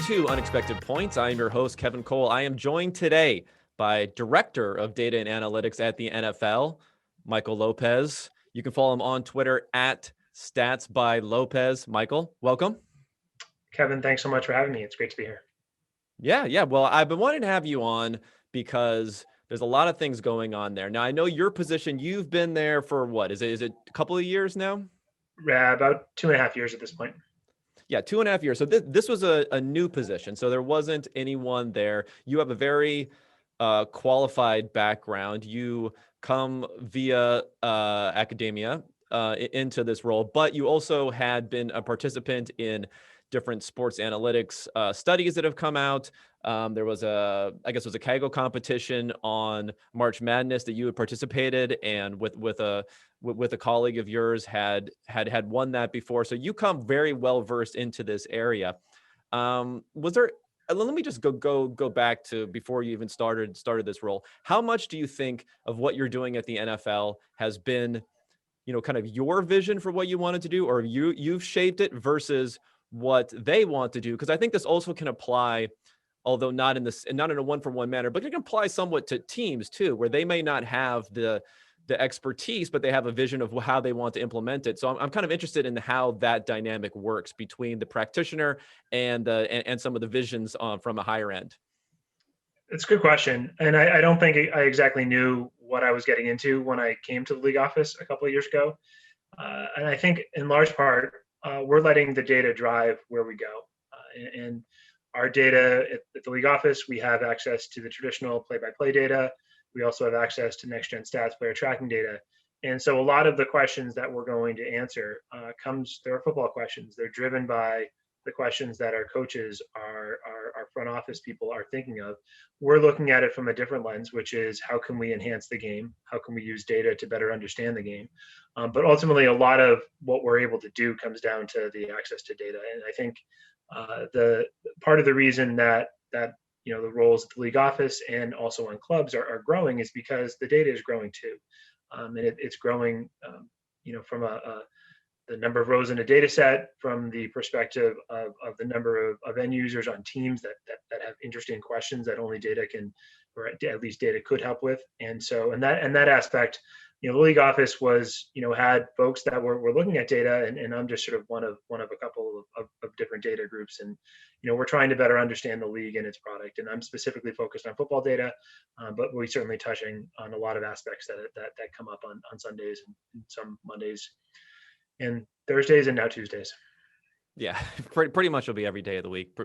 to Unexpected Points. I am your host, Kevin Cole. I am joined today by Director of Data and Analytics at the NFL, Michael Lopez. You can follow him on Twitter at StatsByLopez. Michael, welcome. Kevin, thanks so much for having me. It's great to be here. Yeah. Well, I've been wanting to have you on because there's a lot of things going on there. Now, I know your position, you've been there for what? Is it a couple of years now? About 2.5 years at this point. Yeah, 2.5 years. So this was a new position. So there wasn't anyone there. You have a very qualified background. You come via academia into this role, but you also had been a participant in different sports analytics studies that have come out. There was a Kaggle competition on March Madness that you had participated, and with a colleague of yours had won that before. So you come very well versed into this area. Was there? Let me just go back to before you even started this role. How much do you think of what you're doing at the NFL has been, kind of your vision for what you wanted to do, or you've shaped it versus what they want to do? Because I think this also can apply, although not in a one-for-one manner, but it can apply somewhat to teams too, where they may not have the expertise, but they have a vision of how they want to implement it. So I'm kind of interested in how that dynamic works between the practitioner and some of the visions from a higher end. It's a good question. And I don't think I exactly knew what I was getting into when I came to the league office a couple of years ago. And I think in large part, we're letting the data drive where we go. And our data at the league office, we have access to the traditional play-by-play data. We also have access to next-gen stats, player tracking data. And so a lot of the questions that we're going to answer they're football questions. They're driven by the questions that our coaches, our front office people are thinking of. We're looking at it from a different lens, which is how can we enhance the game? How can we use data to better understand the game? But ultimately, a lot of what we're able to do comes down to the access to data. And I think the part of the reason that the roles at the league office and also on clubs are growing is because the data is growing too, and it's growing, from the number of rows in a data set, from the perspective of the number of end users on teams that have interesting questions that only data can, or at least data could help with. And so, in that aspect, the league office was, had folks that were looking at data, and I'm just sort of one of a couple of different data groups. And, we're trying to better understand the league and its product. And I'm specifically focused on football data, but we're certainly touching on a lot of aspects that come up on Sundays and some Mondays and Thursdays and now Tuesdays. Yeah, pretty much it'll be every day of the week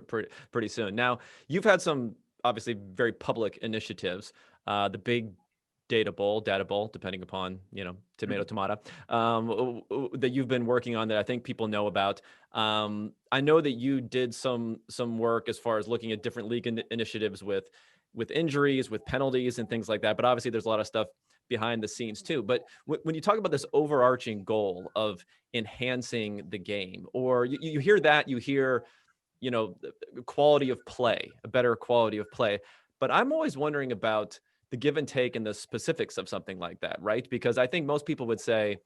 pretty soon. Now, you've had some obviously very public initiatives, the big data bowl, depending upon, tomato, that you've been working on that I think people know about. I know that you did some work as far as looking at different league initiatives with injuries, with penalties and things like that. But obviously there's a lot of stuff behind the scenes too. But when you talk about this overarching goal of enhancing the game, or you hear that, quality of play, a better quality of play. But I'm always wondering about the give and take and the specifics of something like that, right? Because I think most people would say,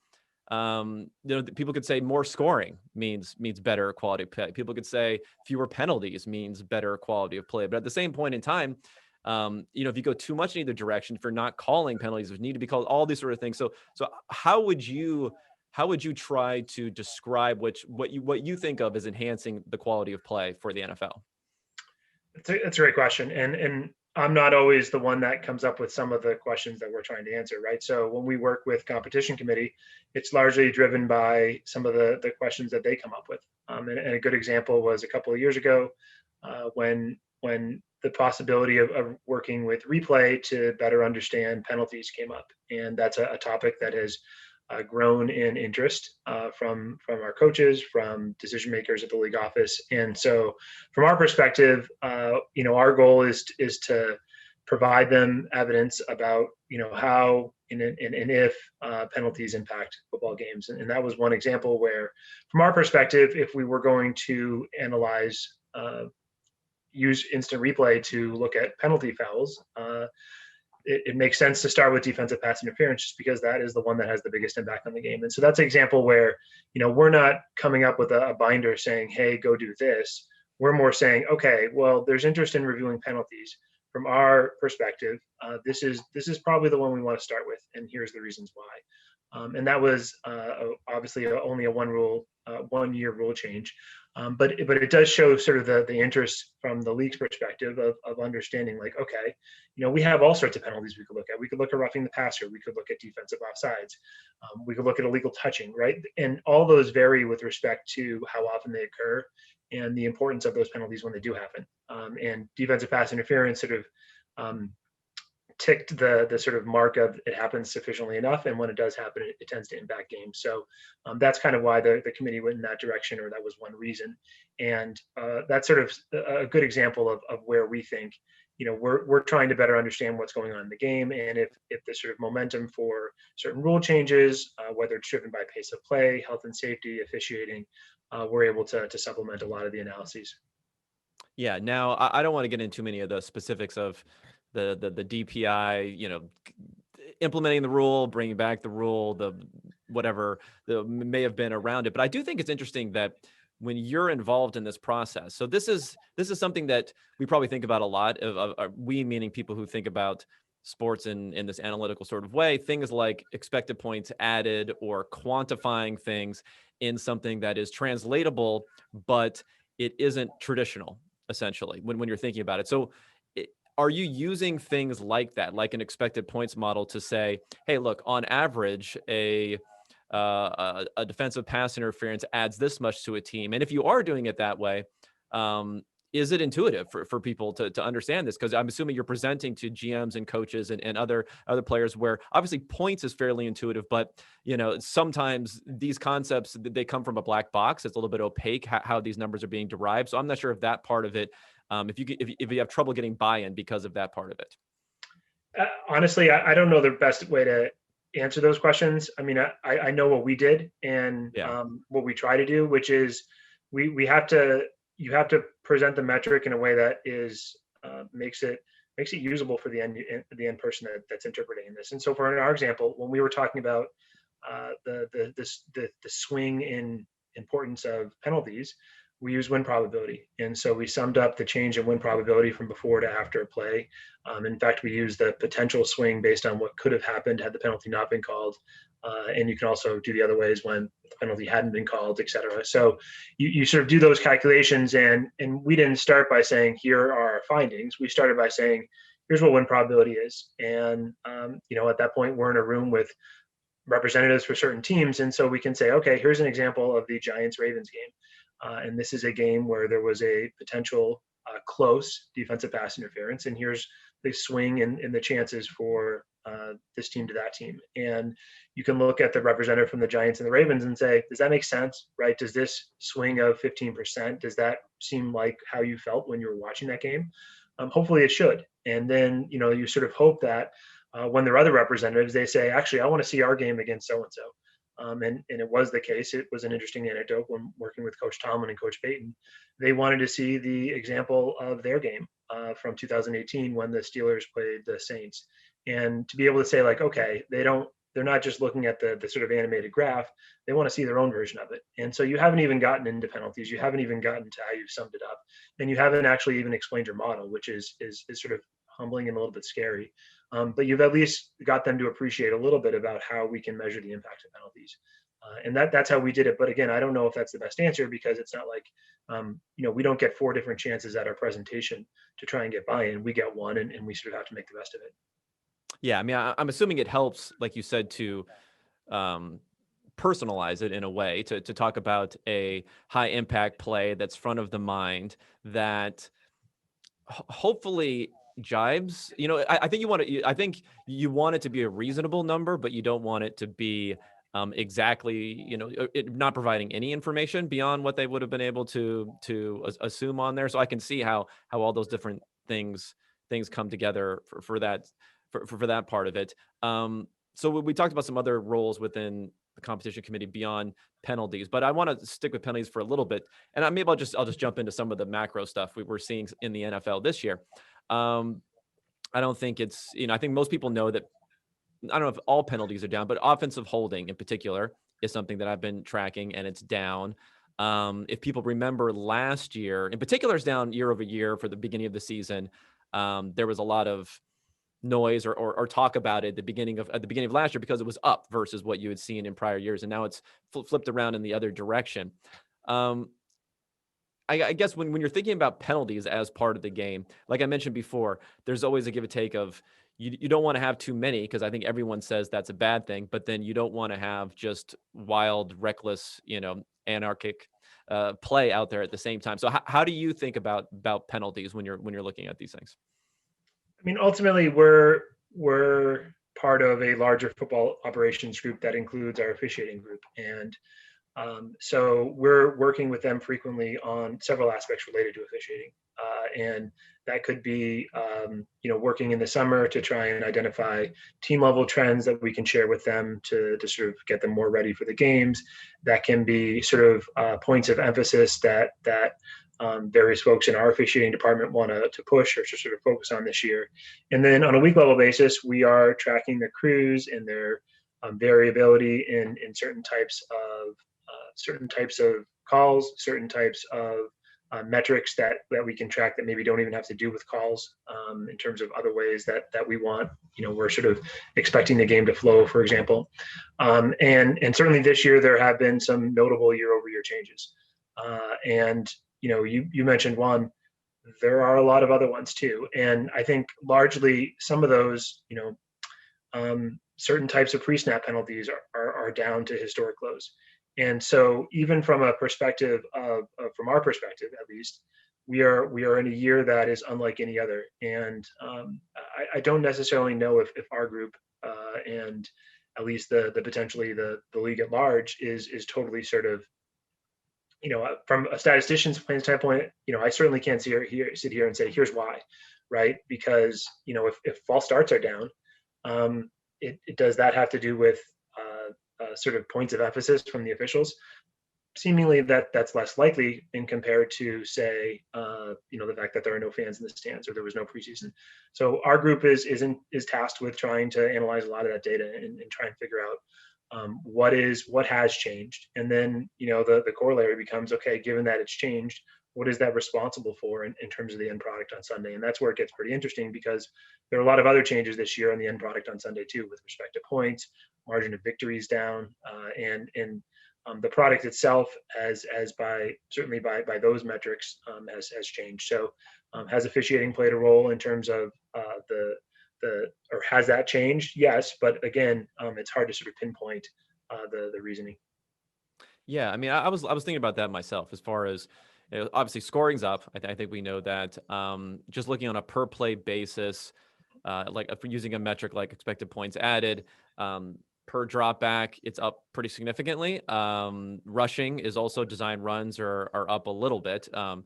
people could say more scoring means better quality of play. People could say fewer penalties means better quality of play. But at the same point in time, if you go too much in either direction, if you're not calling penalties which need to be called, all these sort of things. So how would you try to describe what you think of as enhancing the quality of play for the NFL? It's a great question. And I'm not always the one that comes up with some of the questions that we're trying to answer, right? So when we work with competition committee, it's largely driven by some of the questions that they come up with. And a good example was a couple of years ago when the possibility of working with replay to better understand penalties came up. And that's a topic that has grown in interest from our coaches, from decision makers at the league office. And so from our perspective, our goal is to provide them evidence about, how and if penalties impact football games. And that was one example where, from our perspective, if we were going to analyze, use instant replay to look at penalty fouls, it makes sense to start with defensive pass interference just because that is the one that has the biggest impact on the game. And so that's an example where, we're not coming up with a binder saying, hey, go do this. We're more saying, okay, well, there's interest in reviewing penalties from our perspective. This is probably the one we want to start with, and here's the reasons why. And that was obviously only a 1 year rule change, but it does show sort of the interest from the league's perspective of understanding, like, okay, we have all sorts of penalties we could look at. We could look at roughing the passer. We could look at defensive offsides. We could look at illegal touching, right? And all those vary with respect to how often they occur and the importance of those penalties when they do happen. And defensive pass interference sort of ticked the sort of mark of it happens sufficiently enough, and when it does happen, it tends to impact games. So that's kind of why the committee went in that direction, or that was one reason. And that's sort of a good example of where we think, we're trying to better understand what's going on in the game, and if the sort of momentum for certain rule changes, whether it's driven by pace of play, health and safety, officiating, we're able to supplement a lot of the analyses. Yeah. Now, I don't want to get into too many of the specifics of the DPI, implementing the rule, bringing back the rule, the whatever may have been around it. But I do think it's interesting that when you're involved in this process, so this is something that we probably think about a lot. Of we meaning people who think about sports in this analytical sort of way, things like expected points added or quantifying things in something that is translatable, but it isn't traditional, essentially, when you're thinking about it. So are you using things like that, like an expected points model, to say, hey, look, on average, a defensive pass interference adds this much to a team? And if you are doing it that way, is it intuitive for people to understand this? Because I'm assuming you're presenting to GMs and coaches and other players, where obviously points is fairly intuitive, but sometimes these concepts, they come from a black box. It's a little bit opaque how these numbers are being derived. So I'm not sure if that part of it, if you have trouble getting buy-in because of that part of it. Honestly, I don't know the best way to answer those questions. I mean, I know what we did, and Yeah. what we try to do, which is we have to you have to present the metric in a way that is makes it usable for the end person that's interpreting this. And so, for our example, when we were talking about the swing in importance of penalties, we use win probability. And so we summed up the change in win probability from before to after a play. In fact, we use the potential swing based on what could have happened had the penalty not been called. And you can also do the other ways when the penalty hadn't been called, et cetera. So you sort of do those calculations, and we didn't start by saying, here are our findings. We started by saying, here's what win probability is. And, at that point, we're in a room with representatives for certain teams. And so we can say, okay, here's an example of the Giants-Ravens game. And this is a game where there was a potential close defensive pass interference. And here's the swing in the chances for this team to that team. And you can look at the representative from the Giants and the Ravens and say, does that make sense, right? Does this swing of 15%, does that seem like how you felt when you were watching that game? Hopefully it should. And then, you sort of hope that when there are other representatives, they say, actually, I want to see our game against so-and-so. And it was the case. It was an interesting anecdote when working with Coach Tomlin and Coach Payton. They wanted to see the example of their game from 2018 when the Steelers played the Saints, and to be able to say, like, okay, they're not just looking at the sort of animated graph. They want to see their own version of it. And so you haven't even gotten into penalties. You haven't even gotten to how you've summed it up, and you haven't actually even explained your model, which is sort of humbling and a little bit scary. But you've at least got them to appreciate a little bit about how we can measure the impact of penalties. And that's how we did it. But again, I don't know if that's the best answer, because it's not like, we don't get 4 different chances at our presentation to try and get buy-in. We get one, and we sort of have to make the best of it. Yeah. I mean, I'm assuming it helps, like you said, to personalize it in a way, to talk about a high impact play that's front of the mind, that hopefully jibes. I think you want it to be a reasonable number, but you don't want it to be exactly, it not providing any information beyond what they would have been able to assume on there. So I can see how all those different things come together for that part of it. So we talked about some other roles within the competition committee beyond penalties, but I want to stick with penalties for a little bit. And I'll just jump into some of the macro stuff we were seeing in the NFL this year. I don't think it's, I think most people know that, I don't know if all penalties are down, but offensive holding in particular is something that I've been tracking, and it's down. If people remember last year, in particular, is down year over year for the beginning of the season. There was a lot of noise or talk about it at the beginning of last year because it was up versus what you had seen in prior years, and now it's flipped around in the other direction. Um, I guess when you're thinking about penalties as part of the game, like I mentioned before, there's always a give and take of you don't want to have too many because I think everyone says that's a bad thing, but then you don't want to have just wild, reckless, anarchic play out there at the same time. So how do you think about penalties when you're looking at these things? I mean, ultimately, we're part of a larger football operations group that includes our officiating group, and so we're working with them frequently on several aspects related to officiating, and that could be, working in the summer to try and identify team level trends that we can share with them to sort of get them more ready for the games. That can be sort of points of emphasis that various folks in our officiating department want to push or to sort of focus on this year. And then on a week level basis, we are tracking the crews and their variability in certain types of calls, certain types of metrics that we can track that maybe don't even have to do with calls, in terms of other ways that we want. We're sort of expecting the game to flow, for example. And certainly this year there have been some notable year over year changes. And you mentioned one. There are a lot of other ones too, and I think largely some of those, certain types of pre-snap penalties are down to historic lows. And so even from a perspective from our perspective, at least, we are in a year that is unlike any other. And I don't necessarily know if our group, and at least the potentially the league at large is totally sort of, from a statistician's standpoint, I certainly can't sit here and say, here's why, right? Because, if false starts are down, it does that have to do with sort of points of emphasis from the officials? Seemingly that's less likely in compared to, say, the fact that there are no fans in the stands or there was no preseason. So our group is tasked with trying to analyze a lot of that data and try and figure out what has changed. And then, the corollary becomes, okay, given that it's changed, what is that responsible for in terms of the end product on Sunday? And that's where it gets pretty interesting, because there are a lot of other changes this year on the end product on Sunday too, with respect to points, margin of victories down, and the product itself certainly by those metrics, has changed. So has officiating played a role in terms of or has that changed? Yes, but again, it's hard to sort of pinpoint the reasoning. Yeah, I mean, I was thinking about that myself as far as, obviously scoring's up. I think we know that. Just looking on a per play basis, like if we're using a metric like expected points added, per drop back, it's up pretty significantly. Rushing is also, design runs are up a little bit. I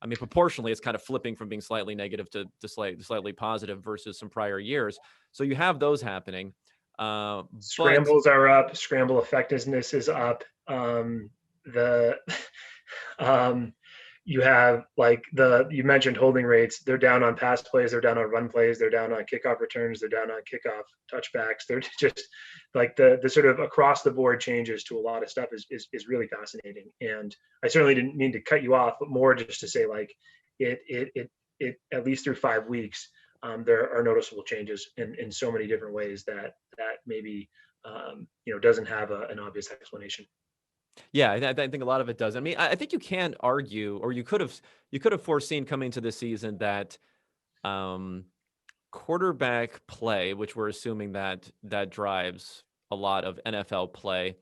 mean, proportionally, it's kind of flipping from being slightly negative to slightly positive versus some prior years. So you have those happening. But Scrambles are up. Scramble effectiveness is up. The You have, like, you mentioned holding rates. They're down on pass plays. They're down on run plays. They're down on kickoff returns. They're down on kickoff touchbacks. They're just like the sort of across the board changes to a lot of stuff is really fascinating. And I certainly didn't mean to cut you off, but more just to say, like, it at least through 5 weeks, there are noticeable changes in so many different ways that maybe, doesn't have an obvious explanation. yeah, I think a lot of it does. I mean, I think you can argue, or you could have foreseen coming into the season that um, quarterback play, which we're assuming that drives a lot of NFL play,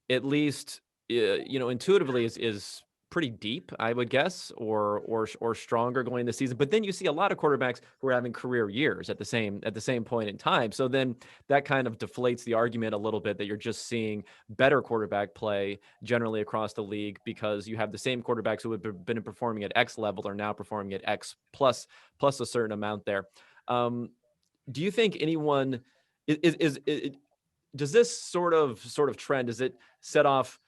at least intuitively is pretty deep, I would guess, or stronger going into the season. But then you see a lot of quarterbacks who are having career years at the same point in time. So then that kind of deflates the argument a little bit that you're just seeing better quarterback play generally across the league, because you have the same quarterbacks who have been performing at X level are now performing at X plus a certain amount there. Do you think anyone is does this sort of trend, does it set off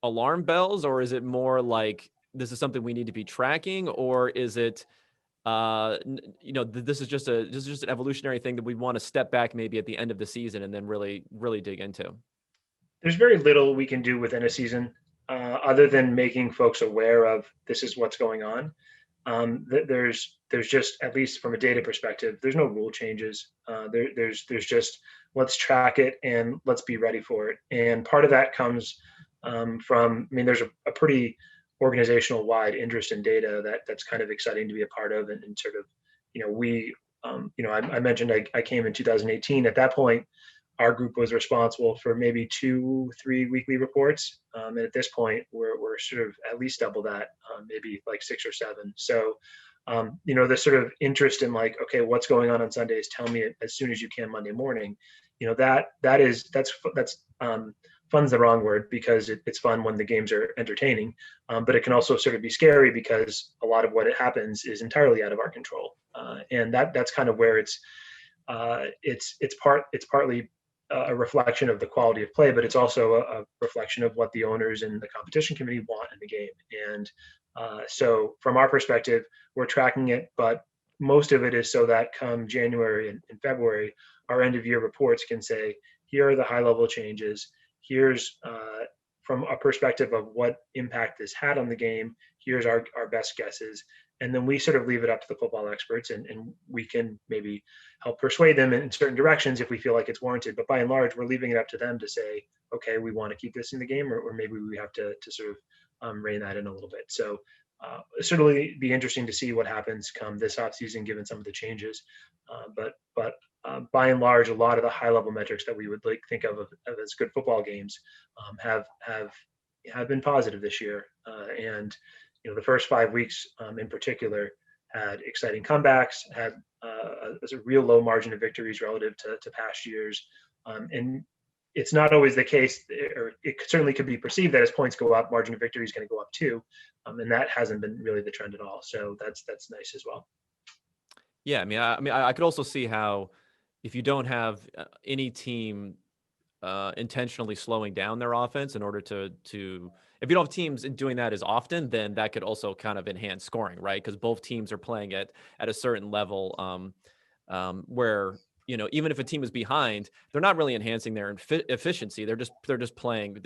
alarm bells, or is it more like this is something we need to be tracking, or is it this is just an evolutionary thing that we want to step back maybe at the end of the season and then really dig into? There's very little we can do within a season other than making folks aware of this is what's going on. There's just, at least from a data perspective, there's no rule changes. There's just, let's track it and let's be ready for it. And part of that comes from, I mean, there's a pretty organizational wide interest in data that's kind of exciting to be a part of, and sort of, I mentioned I came in 2018. At that point, our group was responsible for maybe 2-3 weekly reports. And at this point, we're sort of at least double that, maybe like 6 or 7. So, the sort of interest in like, okay, what's going on Sundays? Tell me as soon as you can Monday morning. That's fun's the wrong word, because it's fun when the games are entertaining, but it can also sort of be scary because a lot of what happens is entirely out of our control, and that's kind of where it's partly a reflection of the quality of play, but it's also a reflection of what the owners and the competition committee want in the game. And so from our perspective, we're tracking it, but most of it is so that come January and February, our end of year reports can say, here are the high level changes. Here's from a perspective of what impact this had on the game. Here's our best guesses. And then we sort of leave it up to the football experts, and we can maybe help persuade them in certain directions if we feel like it's warranted. But by and large, we're leaving it up to them to say, okay, we want to keep this in the game, or maybe we have to sort of rein that in a little bit. So certainly be interesting to see what happens come this offseason, given some of the changes. But by and large, a lot of the high level metrics that we would like think of as good football games have been positive this year. And the first 5 weeks in particular had exciting comebacks, had a real low margin of victories relative to past years. And it's not always the case, or it certainly could be perceived that as points go up, margin of victory is going to go up too. And that hasn't been really the trend at all. So that's nice as well. Yeah, I could also see how if you don't have any team intentionally slowing down their offense in order to if you don't have teams doing that as often, then that could also kind of enhance scoring, right? Because both teams are playing at a certain level where even if a team is behind, they're not really enhancing their efficiency. They're just playing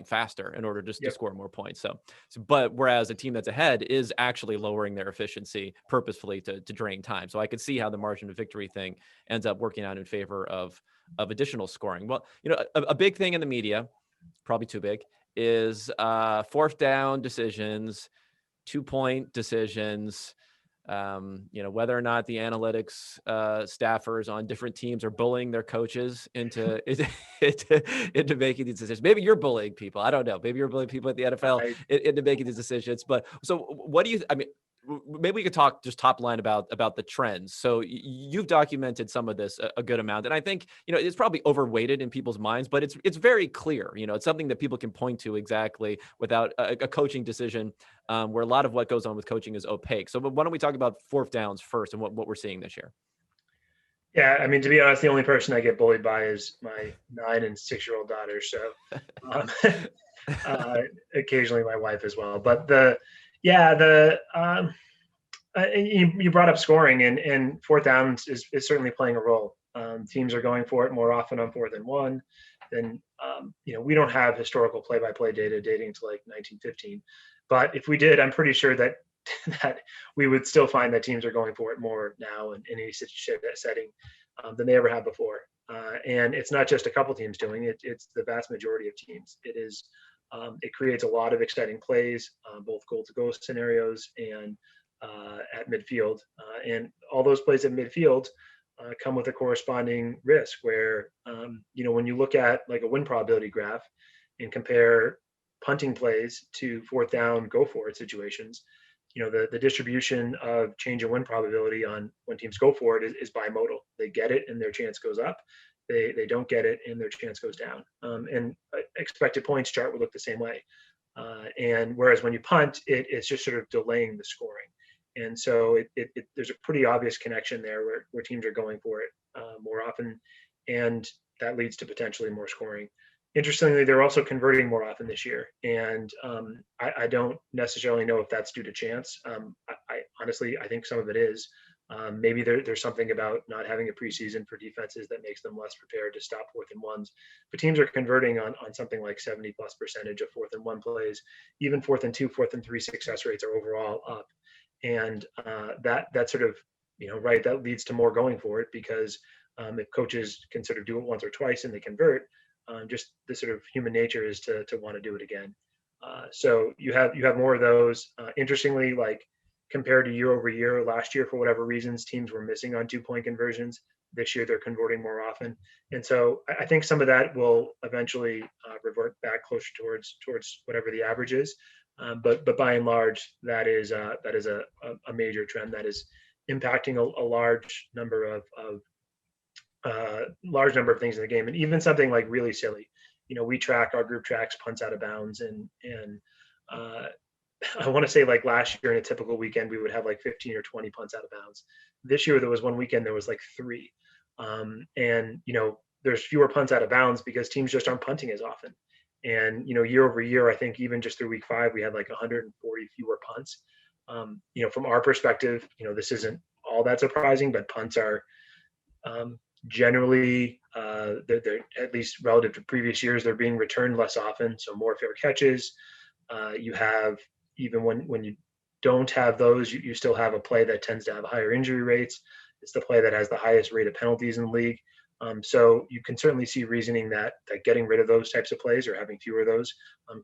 faster in order just to score more points. So, but whereas a team that's ahead is actually lowering their efficiency purposefully to drain time. So I could see how the margin of victory thing ends up working out in favor of additional scoring. Well, a big thing in the media, probably too big, is fourth down decisions, 2-point decisions. Whether or not the analytics staffers on different teams are bullying their coaches into making these decisions. Maybe you're bullying people. I don't know. Maybe you're bullying people at the NFL into making these decisions. But so what do you, maybe we could talk just top line about the trends. So you've documented some of this a good amount. And I think, it's probably overweighted in people's minds, but it's very clear, it's something that people can point to exactly without a coaching decision where a lot of what goes on with coaching is opaque. So why don't we talk about fourth downs first and what we're seeing this year? Yeah, to be honest, the only person I get bullied by is my 9 and 6-year-old daughter. So occasionally my wife as well. But you brought up scoring, and fourth downs is certainly playing a role. Teams are going for it more often on 4th and 1 than, we don't have historical play-by-play data dating to like 1915. But if we did, I'm pretty sure that we would still find that teams are going for it more now in any setting than they ever have before. And it's not just a couple teams doing it; it's the vast majority of teams. It creates a lot of exciting plays, both goal-to-goal scenarios and at midfield. And all those plays at midfield come with a corresponding risk where, when you look at like a win probability graph and compare punting plays to fourth down, go for it situations, the distribution of change in win probability on when teams go for it is bimodal. They get it and their chance goes up. They don't get it and their chance goes down. And expected points chart would look the same way. And whereas when you punt, it's just sort of delaying the scoring. And so there's a pretty obvious connection there where teams are going for it more often, and that leads to potentially more scoring. Interestingly, they're also converting more often this year, and I don't necessarily know if that's due to chance. I honestly think some of it is, Maybe there's something about not having a preseason for defenses that makes them less prepared to stop 4th and 1s. But teams are converting on something like 70+% of 4th-and-1 plays. Even 4th-and-2, 4th-and-3 success rates are overall up, and that sort of, right, that leads to more going for it, because if coaches can sort of do it once or twice and they convert, just the sort of human nature is to want to do it again. So you have more of those. Interestingly, like, compared to year over year, last year, for whatever reasons, teams were missing on 2-point conversions. This year, they're converting more often, and so I think some of that will eventually revert back closer towards whatever the average is. But by and large, that is a major trend that is impacting a large number of things in the game, and even something like really silly. Our group tracks punts out of bounds, and uh, I want to say, like, last year in a typical weekend, we would have like 15 or 20 punts out of bounds. This year, there was one weekend there was like 3, and there's fewer punts out of bounds because teams just aren't punting as often. And year over year, I think even just through week 5, we had like 140 fewer punts. From our perspective, this isn't all that surprising, but punts are generally, they're, at least relative to previous years, they're being returned less often, so more fair catches. You have, even when you don't have those, you still have a play that tends to have higher injury rates. It's the play that has the highest rate of penalties in the league. So you can certainly see reasoning that getting rid of those types of plays, or having fewer of those,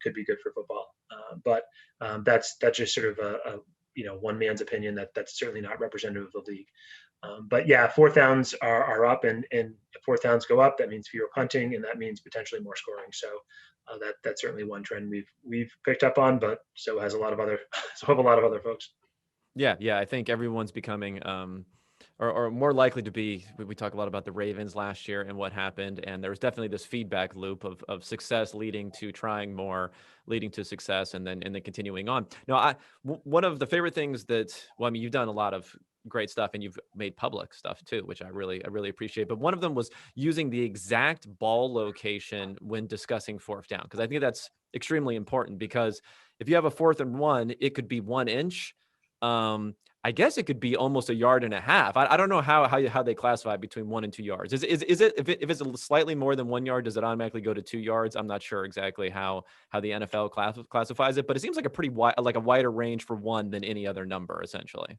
could be good for football. But that's just sort of a one man's opinion. That's certainly not representative of the league. But yeah, 4th downs are up, and if 4th downs go up, that means fewer punting, and that means potentially more scoring. So that's certainly one trend we've picked up on, but so has a lot of other folks. Yeah. I think everyone's becoming, or more likely to be. We talk a lot about the Ravens last year and what happened, and there was definitely this feedback loop of success leading to trying more, leading to success, and then continuing on. Now, one of the favorite things that, well, I mean, you've done a lot of great stuff, and you've made public stuff too, which I really appreciate. But one of them was using the exact ball location when discussing 4th down, because I think that's extremely important, because if you have a 4th-and-1, it could be 1 inch. I guess it could be almost a yard and a half. I don't know how they classify between 1 and 2 yards. Is it if it's slightly more than 1 yard, does it automatically go to 2 yards? I'm not sure exactly how the NFL classifies it, but it seems like a pretty wide, like a wider range for 1 than any other number, essentially.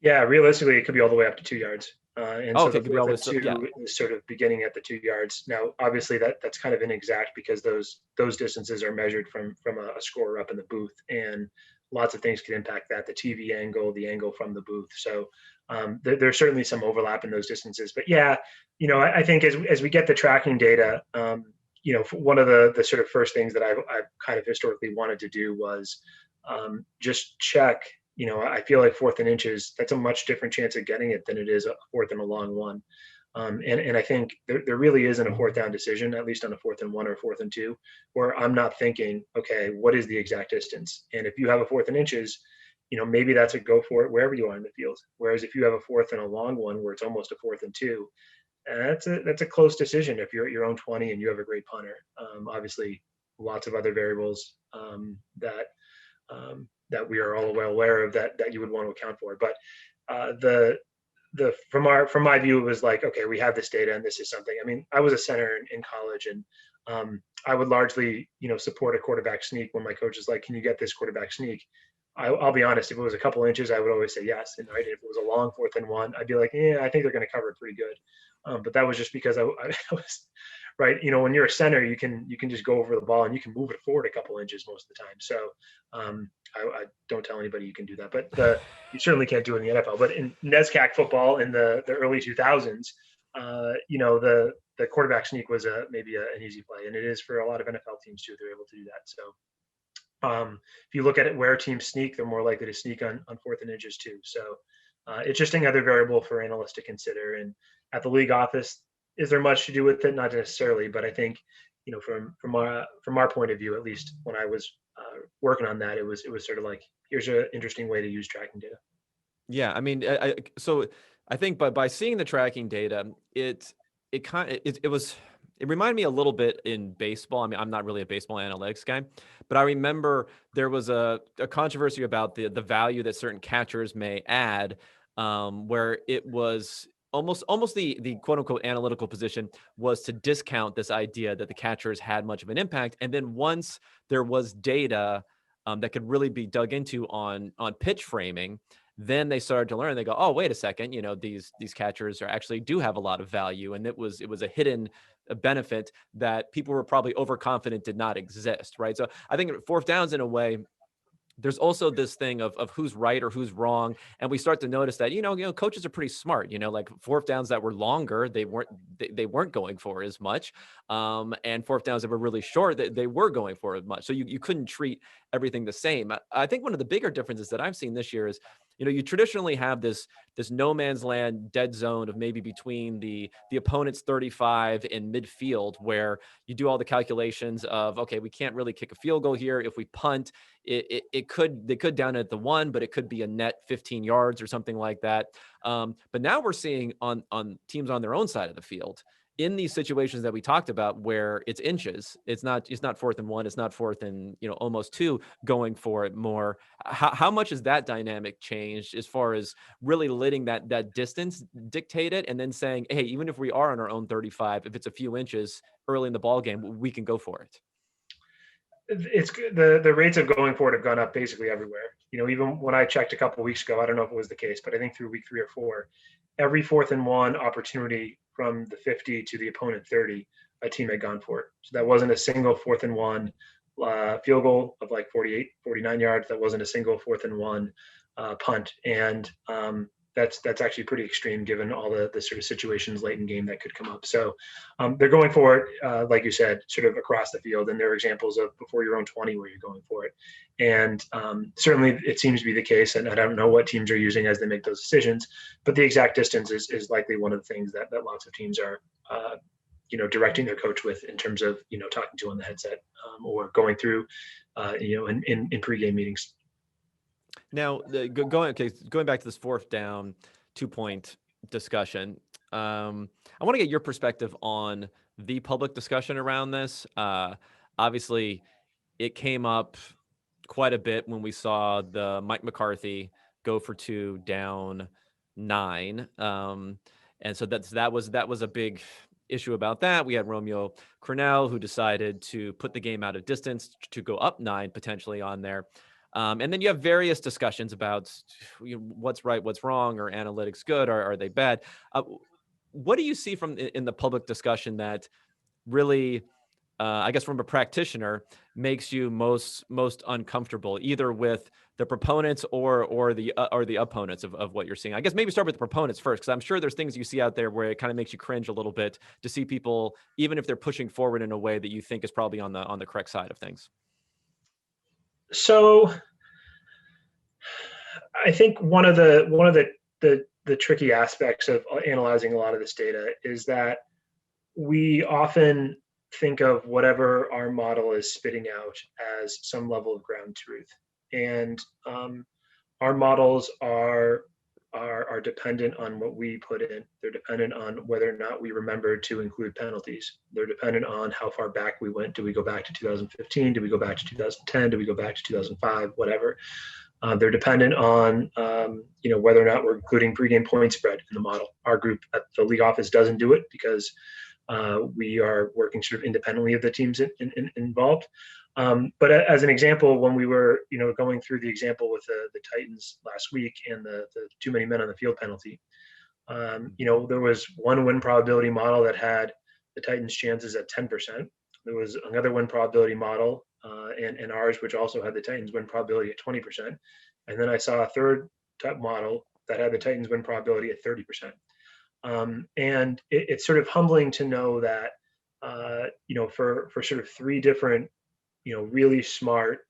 Yeah, realistically, it could be all the way up to 2 yards. And Oh, so okay, the it could be 4th all and this. Yeah. 2 is sort of beginning at the 2 yards. Now, obviously, that's kind of inexact, because those distances are measured from a scorer up in the booth, and lots of things could impact that: the TV angle, the angle from the booth. So there's certainly some overlap in those distances. But yeah, I think as we get the tracking data, one of the sort of first things that I've kind of historically wanted to do was just check. I feel like 4th-and-inches, that's a much different chance of getting it than it is a 4th and a long one. And I think there really isn't a 4th down decision, at least on a 4th-and-1 or 4th-and-2, where I'm not thinking, okay, what is the exact distance? And if you have a 4th-and-inches, maybe that's a go for it wherever you are in the field. Whereas if you have a 4th and a long one where it's almost a 4th-and-2, that's a close decision if you're at your own 20 and you have a great punter. Obviously, lots of other variables that we are all well aware of that you would want to account for. But from my view, it was like, okay, we have this data, and this is something. I mean, I was a center in college, and I would largely support a quarterback sneak when my coach is like, "Can you get this quarterback sneak?" I'll be honest, if it was a couple inches, I would always say yes. And right, if it was a long 4th-and-1, I'd be like, yeah, I think they're going to cover it pretty good. But that was just because I was right. When you're a center, you can just go over the ball and you can move it forward a couple inches most of the time. So I don't tell anybody you can do that, but you certainly can't do it in the NFL. But in NESCAC football in the early 2000s, the quarterback sneak was maybe an easy play, and it is for a lot of NFL teams too. They're able to do that. So if you look at it where teams sneak, they're more likely to sneak on 4th-and-inches too. So it's just another variable for analysts to consider. And at the league office, is there much to do with it? Not necessarily, but I think from our point of view, at least when I was working on that, it was sort of like, here's an interesting way to use tracking data. Yeah, I mean, so I think by seeing the tracking data, it reminded me a little bit in baseball. I mean, I'm not really a baseball analytics guy, but I remember there was a controversy about the value that certain catchers may add where it was almost the quote unquote analytical position was to discount this idea that the catchers had much of an impact. And then once there was data that could really be dug into on pitch framing, then they started to learn. They go, oh, wait a second, these catchers actually do have a lot of value, and it was a hidden benefit that people were probably overconfident did not exist, right? So I think fourth downs in a way, there's also this thing of who's right or who's wrong, and we start to notice that coaches are pretty smart. Like fourth downs that were longer, they weren't going for as much, and fourth downs that were really short, they were going for as much. So you couldn't treat everything the same. I think one of the bigger differences that I've seen this year is, you traditionally have this no man's land dead zone of maybe between the opponent's 35 and midfield, where you do all the calculations of, okay, we can't really kick a field goal here. If we punt, they could down it at the 1, but it could be a net 15 yards or something like that. But now we're seeing on teams on their own side of the field, in these situations that we talked about, where it's inches, it's not 4th and 1, it's not 4th and almost 2, going for it more. How much has that dynamic changed as far as really letting that distance dictate it, and then saying, hey, even if we are on our own 35, if it's a few inches early in the ball game, we can go for it? It's the rates of going for it have gone up basically everywhere. Even when I checked a couple of weeks ago, I don't know if it was the case, but I think through week 3 or 4, every 4th and 1 opportunity from the 50 to the opponent 30, a team had gone for it. So that wasn't a single 4th and 1 field goal of like 48, 49 yards. That wasn't a single 4th and 1 punt. And that's actually pretty extreme given all the sort of situations late in game that could come up. So they're going for it, like you said, sort of across the field. And there are examples of before your own 20 where you're going for it. And certainly it seems to be the case. And I don't know what teams are using as they make those decisions, but the exact distance is likely one of the things that lots of teams are directing their coach with, in terms of talking to on the headset, or going through in pregame meetings. Now, going back to this fourth down 2-point discussion, I want to get your perspective on the public discussion around this. Obviously, it came up quite a bit when we saw the Mike McCarthy go for 2 down 9, and so that was a big issue about that. We had Romeo Crennel, who decided to put the game out of distance to go up 9 potentially on there. And then you have various discussions about what's right, what's wrong, or analytics good, or are they bad? What do you see from in the public discussion that really, I guess, from a practitioner, makes you most uncomfortable, either with the proponents or the opponents of what you're seeing? I guess maybe start with the proponents first, because I'm sure there's things you see out there where it kind of makes you cringe a little bit to see people, even if they're pushing forward in a way that you think is probably on the correct side of things. So I think one of the tricky aspects of analyzing a lot of this data is that we often think of whatever our model is spitting out as some level of ground truth, and our models are dependent on what we put in. They're dependent on whether or not we remember to include penalties. They're dependent on how far back we went. Do we go back to 2015? Do we go back to 2010? Do we go back to 2005? Whatever. They're dependent on whether or not we're including pregame point spread in the model. Our group at the league office doesn't do it because we are working sort of independently of the teams involved. But as an example, when we were going through the example with the Titans last week and the too many men on the field penalty, there was one win probability model that had the Titans' chances at 10%. There was another win probability model and ours, which also had the Titans win probability at 20%. And then I saw a third type model that had the Titans win probability at 30%. And it's sort of humbling to know that, for sort of 3 different, really smart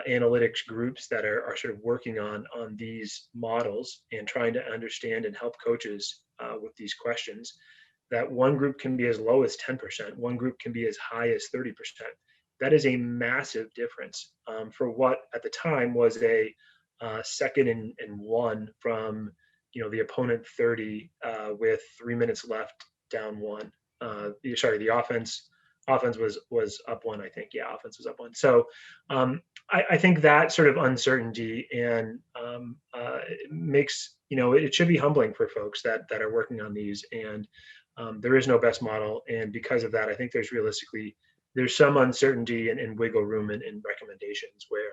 analytics groups that are sort of working on these models and trying to understand and help coaches with these questions, that one group can be as low as 10%, one group can be as high as 30%. That is a massive difference for what at the time was a 2nd and 1 from the opponent 30 with 3 minutes left down 1. The offense Offense was up one, I think. Yeah, offense was up one. So I think that sort of uncertainty and makes, it should be humbling for folks that are working on these. And there is no best model. And because of that, I think there's some uncertainty and wiggle room in recommendations where,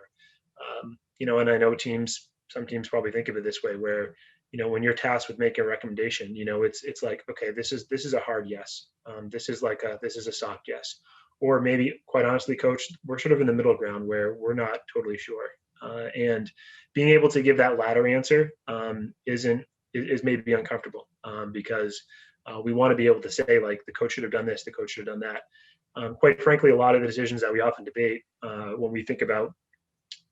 and I know some teams probably think of it this way, where, when you're tasked with making a recommendation, it's like, okay, this is a hard yes. This is a soft yes. Or maybe, quite honestly, coach, we're sort of in the middle ground where we're not totally sure. And being able to give that latter answer is maybe uncomfortable, because we want to be able to say, like, the coach should have done this, the coach should have done that. Quite frankly, a lot of the decisions that we often debate when we think about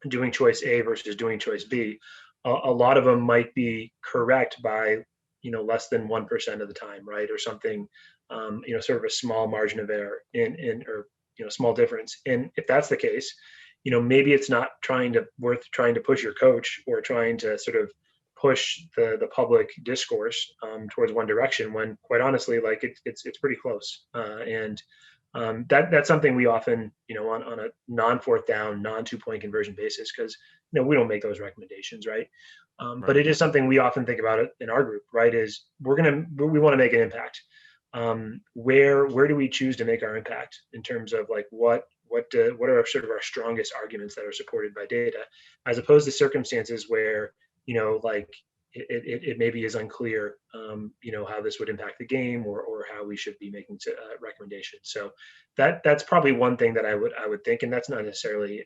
doing choice A versus doing choice B, a lot of them might be correct by less than 1% of the time, right, or something, sort of a small margin of error or small difference. And if that's the case, maybe it's not worth trying to push your coach or trying to sort of push the public discourse towards one direction, when, quite honestly, like, it's pretty close. And that's something we often, on a non-fourth down, non-2-point conversion basis, because we don't make those recommendations, right? Right. But it is something we often think about it in our group, right? Is we want to make an impact. Where do we choose to make our impact in terms of, like, what are sort of our strongest arguments that are supported by data, as opposed to circumstances where, like, it maybe is unclear, how this would impact the game, or how we should be making recommendations. So that's probably one thing that I would think, and that's not necessarily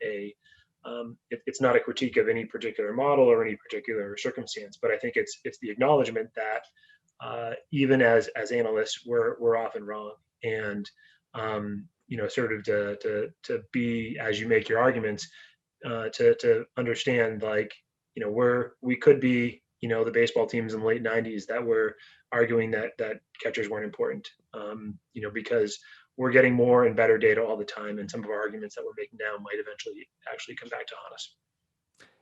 it's not a critique of any particular model or any particular circumstance, but I think it's the acknowledgement that even as analysts, we're often wrong, and sort of to be, as you make your arguments, to understand, like, we could be, the baseball teams in the late 90s that were arguing that catchers weren't important, because we're getting more and better data all the time, and some of our arguments that we're making now might eventually actually come back to haunt us.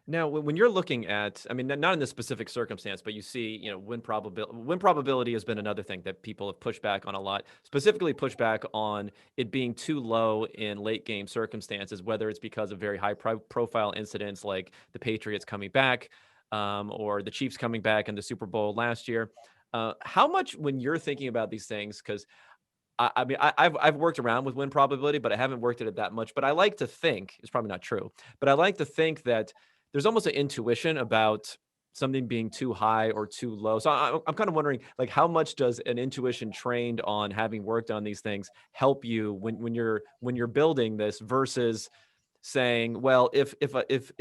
Now, when you're looking at, I mean, not in this specific circumstance, but you see, win probability has been another thing that people have pushed back on a lot, specifically pushed back on it being too low in late game circumstances, whether it's because of very high profile incidents like the Patriots coming back, or the Chiefs coming back in the Super Bowl last year. How much, when you're thinking about these things, because I mean, I've worked around with win probability, but I haven't worked at it that much. But I like to think, it's probably not true, but I like to think that there's almost an intuition about something being too high or too low. So I'm kind of wondering, like, how much does an intuition trained on having worked on these things help you when you're building this, versus saying, well, if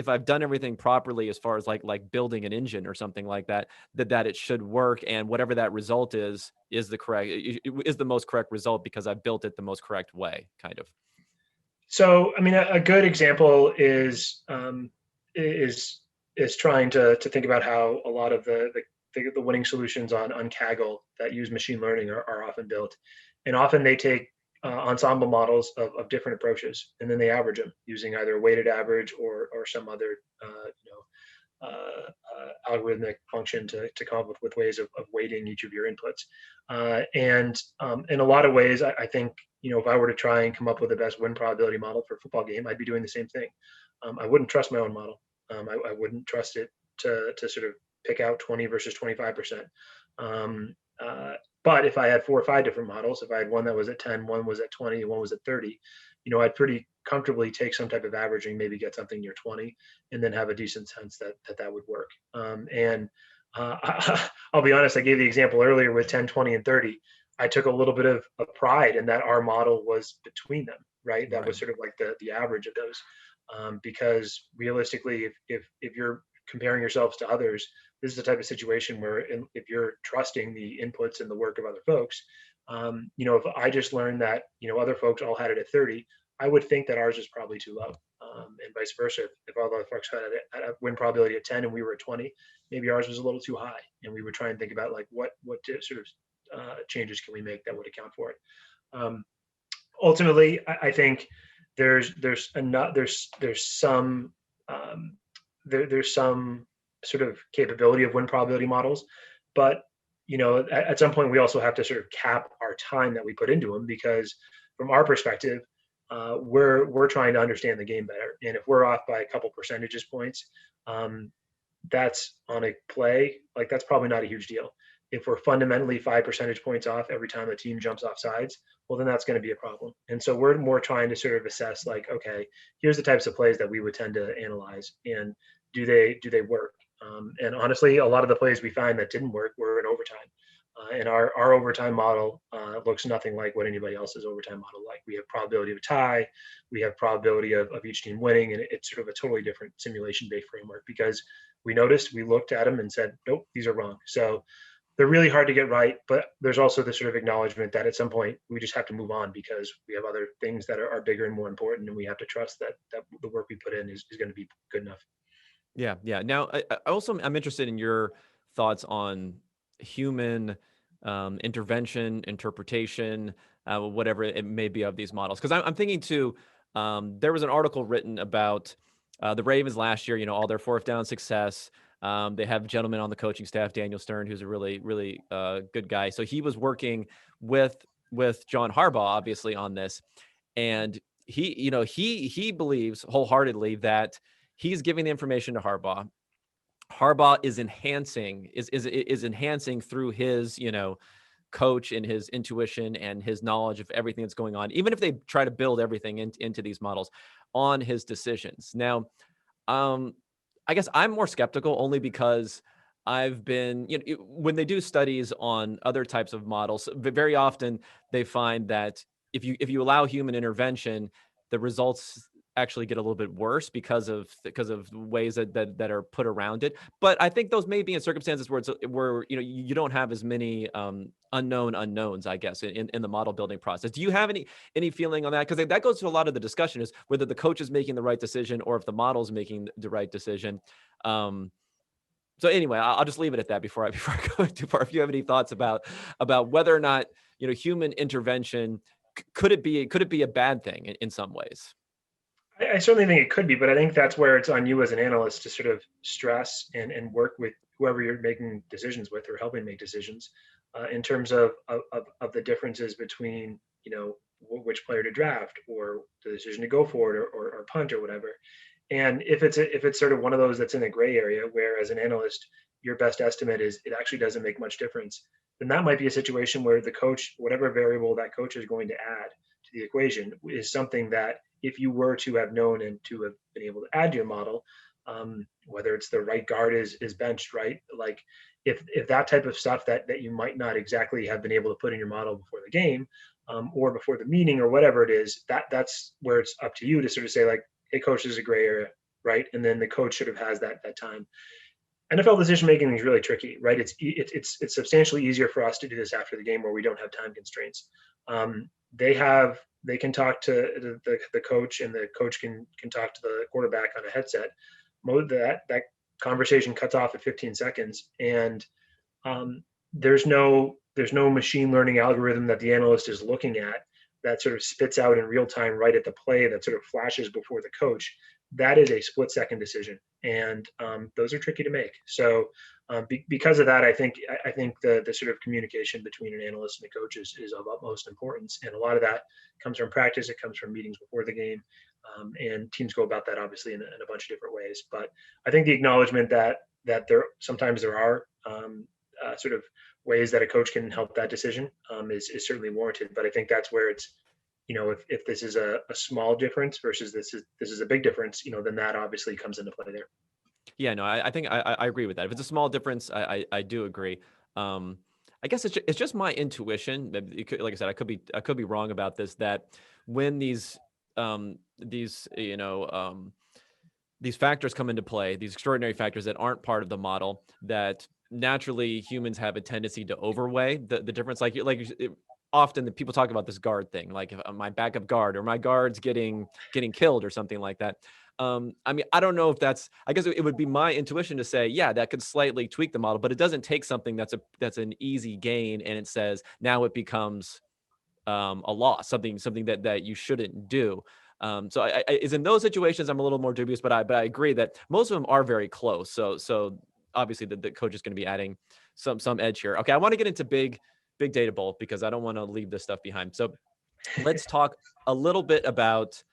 I've done everything properly as far as like building an engine or something like that, that it should work, and whatever that result is the correct, is the most correct result because I've built it the most correct way, kind of. So, I mean, a good example is trying to think about how a lot of the winning solutions on Kaggle that use machine learning are often built, and often they take ensemble models of different approaches, and then they average them using either a weighted average or some other algorithmic function to come up with ways of weighting each of your inputs. And in a lot of ways, I think, if I were to try and come up with the best win probability model for a football game, I'd be doing the same thing. I wouldn't trust my own model. I wouldn't trust it to sort of pick out 20 versus 25%. But if I had 4 or 5 different models, if I had one that was at 10, one was at 20, one was at 30, I'd pretty comfortably take some type of averaging, maybe get something near 20, and then have a decent sense that would work. And I'll be honest, I gave the example earlier with 10, 20, and 30. I took a little bit of pride in that our model was between them, right? That was sort of like the average of those. Because realistically, if you're comparing yourselves to others, this is the type of situation where, if you're trusting the inputs and the work of other folks, if I just learned that other folks all had it at 30, I would think that ours is probably too low, and vice versa. If all the other folks had it at a win probability at 10 and we were at 20, maybe ours was a little too high, and we would try and think about, like, what sort of changes can we make that would account for it. Ultimately, I think there's some sort of capability of win probability models, but at some point we also have to sort of cap our time that we put into them, because from our perspective, we're trying to understand the game better. And if we're off by a couple percentages points, um, that's on a play, like that's probably not a huge deal. If we're fundamentally 5 percentage points off every time a team jumps off sides, well, then that's going to be a problem. And so we're more trying to sort of assess, like, okay, here's the types of plays that we would tend to analyze, and do they work? And honestly, a lot of the plays we find that didn't work were in overtime. And our overtime model looks nothing like what anybody else's overtime model like. We have probability of a tie, we have probability of each team winning, and it's sort of a totally different simulation-based framework because we noticed, we looked at them and said, nope, these are wrong. So they're really hard to get right, but there's also this sort of acknowledgement that at some point we just have to move on because we have other things that are bigger and more important, and we have to trust that the work we put in is going to be good enough. Yeah, yeah. Now, I also I'm interested in your thoughts on human intervention, interpretation, whatever it may be of these models. Because I'm thinking too, there was an article written about the Ravens last year. You know, all their fourth down success. They have a gentleman on the coaching staff, Daniel Stern, who's a really, really good guy. So he was working with John Harbaugh, obviously, on this, and he believes wholeheartedly that he's giving the information to Harbaugh. Harbaugh is enhancing through his, coach and his intuition and his knowledge of everything that's going on, even if they try to build everything into these models on his decisions. Now, um, I guess I'm more skeptical only because I've been, when they do studies on other types of models, very often they find that if you allow human intervention, the results actually get a little bit worse because of ways that are put around it. But I think those may be in circumstances where you don't have as many unknown unknowns, I guess, in the model building process. Do you have any feeling on that? Because that goes to a lot of the discussion is whether the coach is making the right decision or if the model is making the right decision. So anyway, I'll just leave it at that before I go too far. If you have any thoughts about whether or not human intervention could it be a bad thing in some ways? I certainly think it could be, but I think that's where it's on you as an analyst to sort of stress and work with whoever you're making decisions with or helping make decisions in terms of the differences between, which player to draft or the decision to go for it or punt or whatever. And if it's sort of one of those that's in a gray area where as an analyst, your best estimate is it actually doesn't make much difference, then that might be a situation where the coach, whatever variable that coach is going to add to the equation, is something that if you were to have known and to have been able to add to your model, whether it's the right guard is benched, right? Like if that type of stuff that you might not exactly have been able to put in your model before the game, or before the meeting or whatever it is, that's where it's up to you to sort of say like, hey, coach, this is a gray area, right? And then the coach sort of has that time. NFL decision making is really tricky, right? It's substantially easier for us to do this after the game where we don't have time constraints. They can talk to the coach, and the coach can talk to the quarterback on a headset. That conversation cuts off at 15 seconds, and there's no machine learning algorithm that the analyst is looking at that sort of spits out in real time right at the play that sort of flashes before the coach. That is a split second decision, and those are tricky to make. So because of that, I think the sort of communication between an analyst and the coach is of utmost importance, and a lot of that comes from practice. It comes from meetings before the game, and teams go about that obviously in a bunch of different ways. But I think the acknowledgement that sometimes there are sort of ways that a coach can help that decision is certainly warranted. But I think that's where it's, if this is a small difference versus this is a big difference, then that obviously comes into play there. Yeah, no, I think I agree with that. If it's a small difference, I do agree. I guess it's just my intuition. Like I said, I could be wrong about this. That when these factors come into play, these extraordinary factors that aren't part of the model, that naturally humans have a tendency to overweigh the difference. Often the people talk about this guard thing, like if my backup guard or my guard's getting killed or something like that. I mean, I don't know if I guess it would be my intuition to say, yeah, that could slightly tweak the model, but it doesn't take something that's an easy gain and it says now it becomes a loss, something that you shouldn't do. So is in those situations I'm a little more dubious, but I agree that most of them are very close. So obviously the coach is going to be adding some edge here. Okay, I want to get into big data bowl because I don't want to leave this stuff behind. So let's talk a little bit about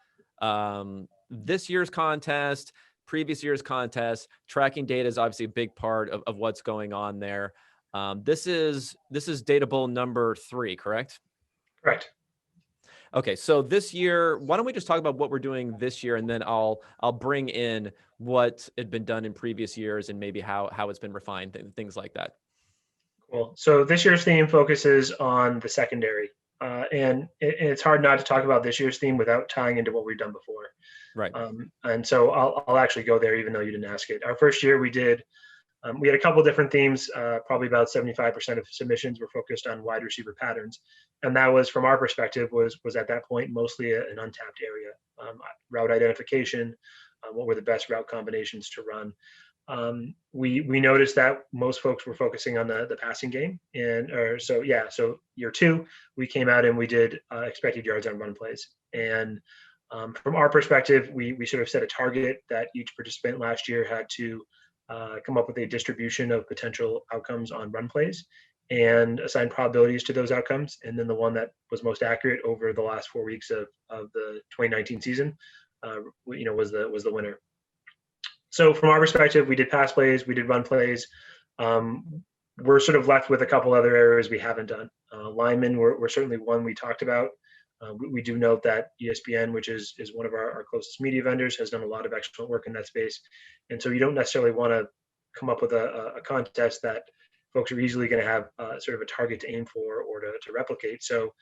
this year's contest, previous year's contest. Tracking data is obviously a big part of what's going on there. This is Data Bowl number 3, correct? Correct. Okay, so this year, why don't we just talk about what we're doing this year, and then I'll bring in what had been done in previous years and maybe how it's been refined and things like that. Cool. So this year's theme focuses on the secondary, and it's hard not to talk about this year's theme without tying into what we've done before. Right. And so I'll actually go there, even though you didn't ask it. Our first year, we had a couple different themes. Probably about 75% of submissions were focused on wide receiver patterns, and that was, from our perspective, was at that point mostly an untapped area. Route identification, what were the best route combinations to run. We noticed that most folks were focusing on the passing game, so year 2 we came out and we did expected yards on run plays, and from our perspective, we sort of set a target that each participant last year had to come up with a distribution of potential outcomes on run plays and assign probabilities to those outcomes, and then the one that was most accurate over the last 4 weeks of the 2019 season, was the winner. So from our perspective, we did pass plays, we did run plays. We're sort of left with a couple other areas we haven't done. Linemen were certainly one we talked about. We do note that ESPN, which is one of our closest media vendors, has done a lot of excellent work in that space. And so you don't necessarily want to come up with a contest that folks are easily going to have sort of a target to aim for or to replicate. So,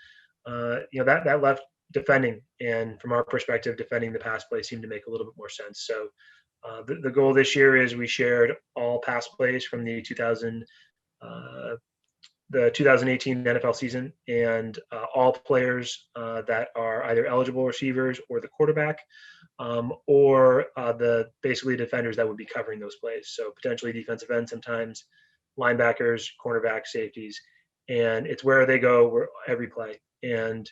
that left defending. And from our perspective, defending the pass play seemed to make a little bit more sense. So the goal this year is we shared all pass plays from the 2018 NFL season, and all players that are either eligible receivers or the quarterback, or the basically defenders that would be covering those plays. So potentially defensive ends, sometimes linebackers, cornerbacks, safeties, and it's where they go every play. And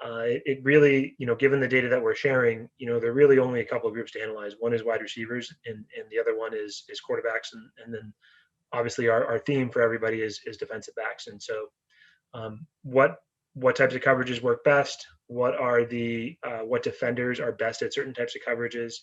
it really, given the data that we're sharing, there are really only a couple of groups to analyze. One is wide receivers, and the other one is quarterbacks, and then obviously our theme for everybody is defensive backs. And so what types of coverages work best? What are what defenders are best at certain types of coverages?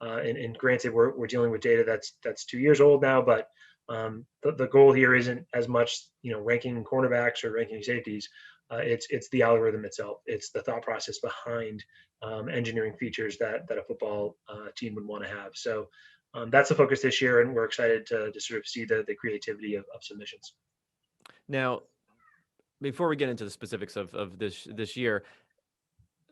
And granted, we're dealing with data that's 2 years old now, but the goal here isn't as much ranking cornerbacks or ranking safeties. It's the algorithm itself. It's the thought process behind engineering features that a football team would want to have. So that's the focus this year, and we're excited to sort of see the creativity of submissions. Now, before we get into the specifics of this year,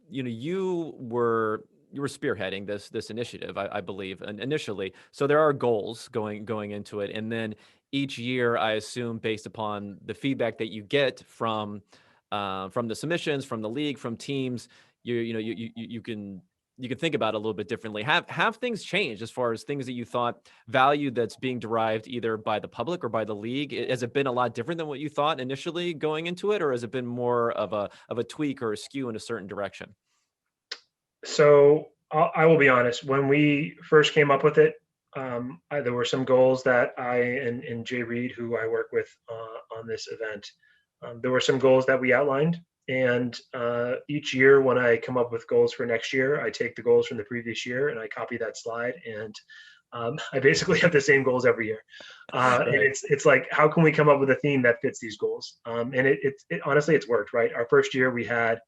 you were spearheading this initiative, I believe, initially. So there are goals going into it, and then each year, I assume, based upon the feedback that you get from the submissions, from the league, from teams, you can think about it a little bit differently. Have things changed as far as things that you thought value that's being derived either by the public or by the league? Has it been a lot different than what you thought initially going into it, or has it been more of a tweak or a skew in a certain direction? So I will be honest. When we first came up with it, there were some goals that I and Jay Reed, who I work with on this event, there were some goals that we outlined. And each year when I come up with goals for next year, I take the goals from the previous year and I copy that slide. And I basically have the same goals every year. Right. And it's like, how can we come up with a theme that fits these goals? And it honestly, it's worked, right? Our first year we had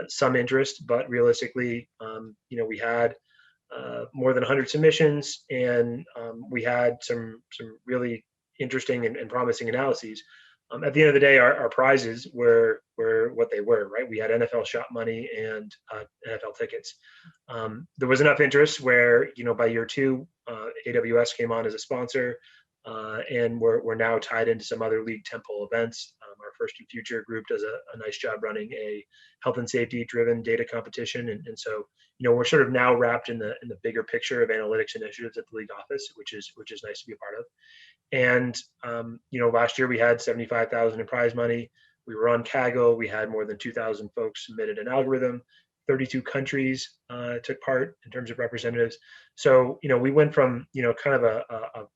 some interest, but realistically, we had more than 100 submissions, and we had some really interesting and promising analyses. At the end of the day, our prizes were what they were, right? We had NFL shop money and NFL tickets. There was enough interest where, by year 2, AWS came on as a sponsor, and we're now tied into some other league temple events. Our First and Future group does a nice job running a health and safety driven data competition, and so we're sort of now wrapped in the bigger picture of analytics initiatives at the league office, which is nice to be a part of. And last year we had 75,000 in prize money. We were on Kaggle. We had more than 2,000 folks submitted an algorithm. 32 countries took part in terms of representatives. So we went from kind of a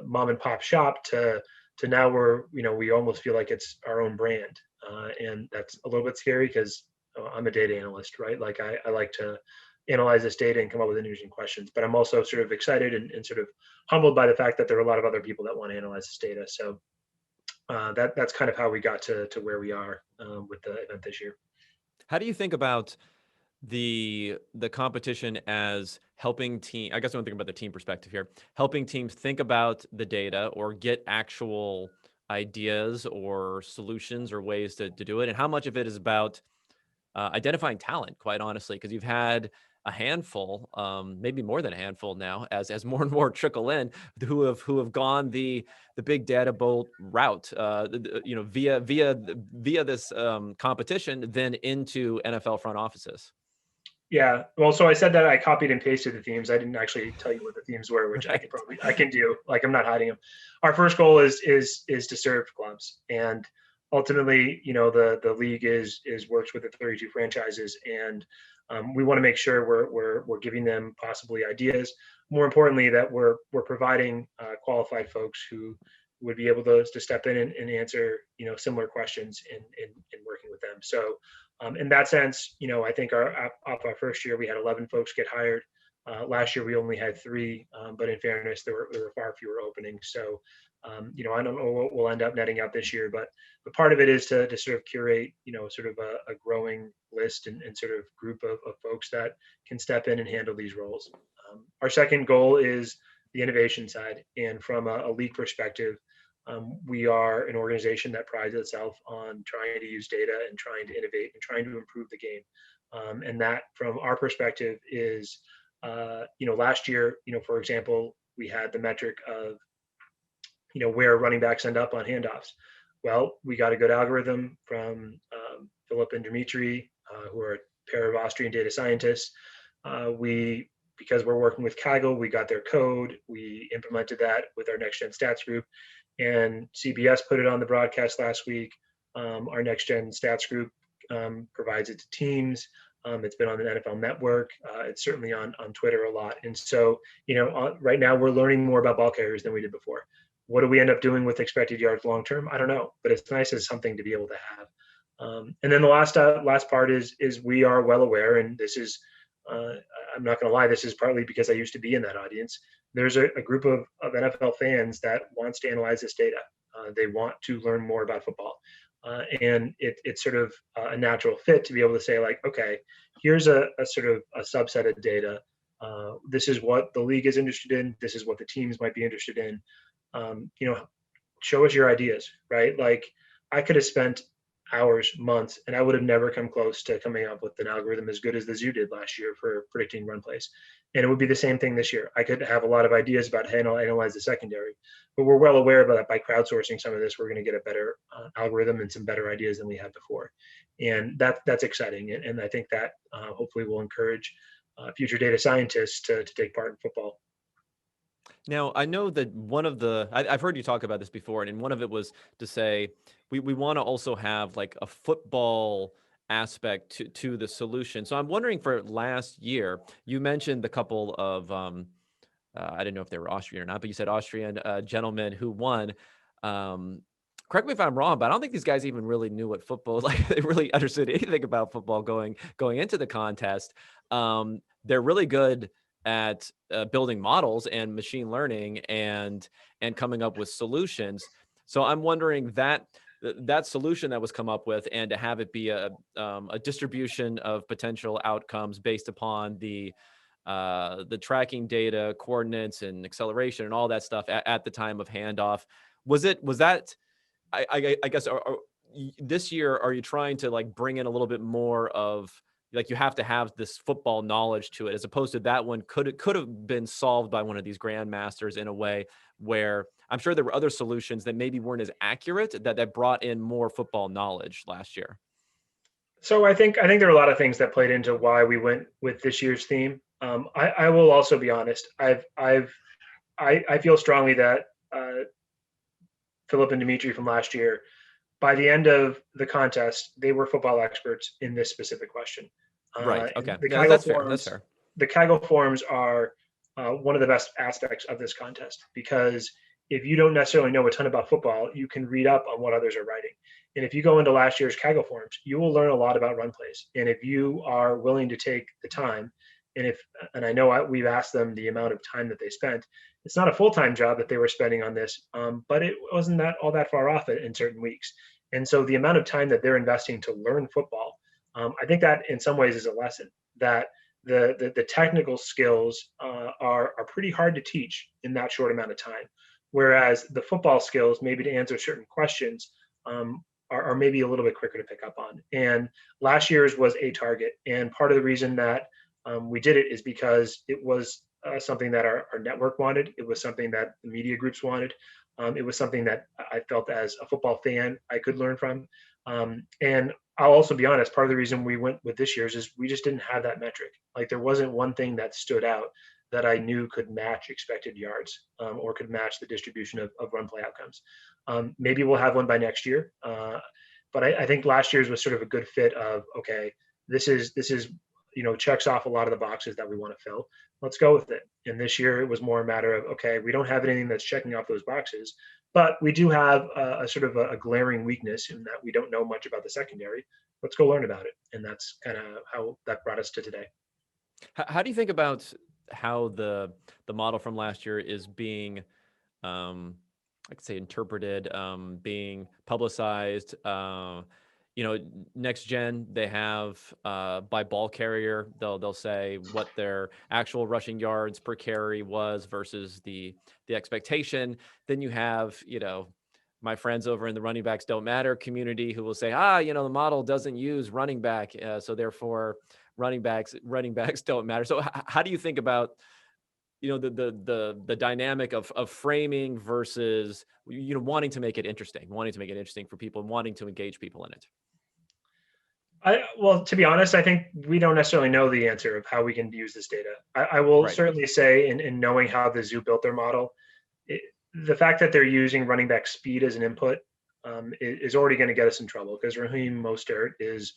mom and pop shop to now we almost feel like it's our own brand, and that's a little bit scary because I'm a data analyst, right? Like I like to analyze this data and come up with interesting questions, but I'm also sort of excited and sort of humbled by the fact that there are a lot of other people that want to analyze this data. So that's kind of how we got to where we are with the event this year. How do you think about the competition as helping team? I guess I'm thinking about the team perspective here, helping teams think about the data or get actual ideas or solutions or ways to do it, and how much of it is about identifying talent, quite honestly, because you've had a handful, maybe more than a handful now, as more and more trickle in, who have gone the big data bolt route, via this competition, then into NFL front offices. Yeah, well, so I said that I copied and pasted the themes. I didn't actually tell you what the themes were, which Right. I can do. Like I'm not hiding them. Our first goal is to serve clubs, and ultimately, the league is works with the 32 franchises, and we want to make sure we're giving them possibly ideas. More importantly, that we're providing qualified folks who would be able to step in and answer similar questions in working with them. So in that sense, I think off our first year, we had 11 folks get hired. Last year, we only had 3, but in fairness, there were far fewer openings. So, I don't know what we'll end up netting out this year, but part of it is to sort of curate, sort of a growing list and sort of group of folks that can step in and handle these roles. Our second goal is the innovation side. And from a league perspective, we are an organization that prides itself on trying to use data and trying to innovate and trying to improve the game. And that, from our perspective, is, last year, for example, we had the metric of, where running backs end up on handoffs. Well, we got a good algorithm from Philip and Dimitri, who are a pair of Austrian data scientists. Because we're working with Kaggle, we got their code. We implemented that with our next gen stats group, and CBS put it on the broadcast last week. Our next gen stats group provides it to teams. It's been on the NFL Network. It's certainly on Twitter a lot. And so, right now we're learning more about ball carriers than we did before. What do we end up doing with expected yards long term? I don't know, but it's nice as something to be able to have. And then the last part is we are well aware, and this is, I'm not going to lie, this is partly because I used to be in that audience. There's a group of NFL fans that wants to analyze this data. They want to learn more about football. And it's sort of a natural fit to be able to say, like, okay, here's a sort of a subset of data. This is what the league is interested in. This is what the teams might be interested in. Show us your ideas, right? Like, I could have spent hours, months, and I would have never come close to coming up with an algorithm as good as the Zoo did last year for predicting run plays. And it would be the same thing this year. I could have a lot of ideas about how to analyze the secondary, but we're well aware of that by crowdsourcing some of this, we're going to get a better algorithm and some better ideas than we had before. And that's exciting. And I think that hopefully will encourage future data scientists to take part in football. Now, I know that one of I've heard you talk about this before, and one of it was to say we want to also have like a football aspect to the solution. So I'm wondering, for last year, you mentioned the couple of, I didn't know if they were Austrian or not, but you said Austrian gentlemen who won. Correct me if I'm wrong, but I don't think these guys even really knew what football, like they really understood anything about football going into the contest. They're really good at building models and machine learning and coming up with solutions. So I'm wondering that solution that was come up with, and to have it be a distribution of potential outcomes based upon the tracking data, coordinates, and acceleration, and all that stuff at the time of handoff. Was that? I guess this year, are you trying to like bring in a little bit more of, like, you have to have this football knowledge to it, as opposed to that one could have been solved by one of these grandmasters in a way where I'm sure there were other solutions that maybe weren't as accurate that brought in more football knowledge last year? So I think there are a lot of things that played into why we went with this year's theme. I will also be honest. I feel strongly that Philip and Dimitri from last year, by the end of the contest, they were football experts in this specific question. Right. Okay. The Yeah, Kaggle that's fair. That's forums, fair. the Kaggle forums are one of the best aspects of this contest, because if you don't necessarily know a ton about football, you can read up on what others are writing. And if you go into last year's Kaggle forums, you will learn a lot about run plays. And if you are willing to take the time, and I know we've asked them the amount of time that they spent, it's not a full-time job that they were spending on this, but it wasn't that all that far off in certain weeks. And so the amount of time that they're investing to learn football, I think that in some ways is a lesson that the technical skills are pretty hard to teach in that short amount of time. Whereas the football skills, maybe to answer certain questions, are maybe a little bit quicker to pick up on. And last year's was a target. And part of the reason that we did it is because it was something that our network wanted. It was something that the media groups wanted. It was something that I felt as a football fan I could learn from. And I'll also be honest, part of the reason we went with this year's is we just didn't have that metric. Like there wasn't one thing that stood out that I knew could match expected yards or could match the distribution of run play outcomes. Maybe we'll have one by next year. But I think last year's was sort of a good fit of, okay, this is, checks off a lot of the boxes that we want to fill. Let's go with it. And this year it was more a matter of, okay, we don't have anything that's checking off those boxes, but we do have a sort of a glaring weakness in that we don't know much about the secondary. Let's go learn about it. And that's kind of how that brought us to today. How do you think about how the model from last year is being, I could say, interpreted, being publicized? Next gen, they have by ball carrier, they'll say what their actual rushing yards per carry was versus the expectation. Then you have, my friends over in the running backs don't matter community who will say, the model doesn't use running back, so therefore running backs don't matter. So how do you think about the dynamic of framing versus wanting to make it interesting for people and wanting to engage people in it? Well, to be honest, I think we don't necessarily know the answer of how we can use this data. I will Right. certainly say, in knowing how the zoo built their model, the fact that they're using running back speed as an input is already going to get us in trouble because Raheem Mostert is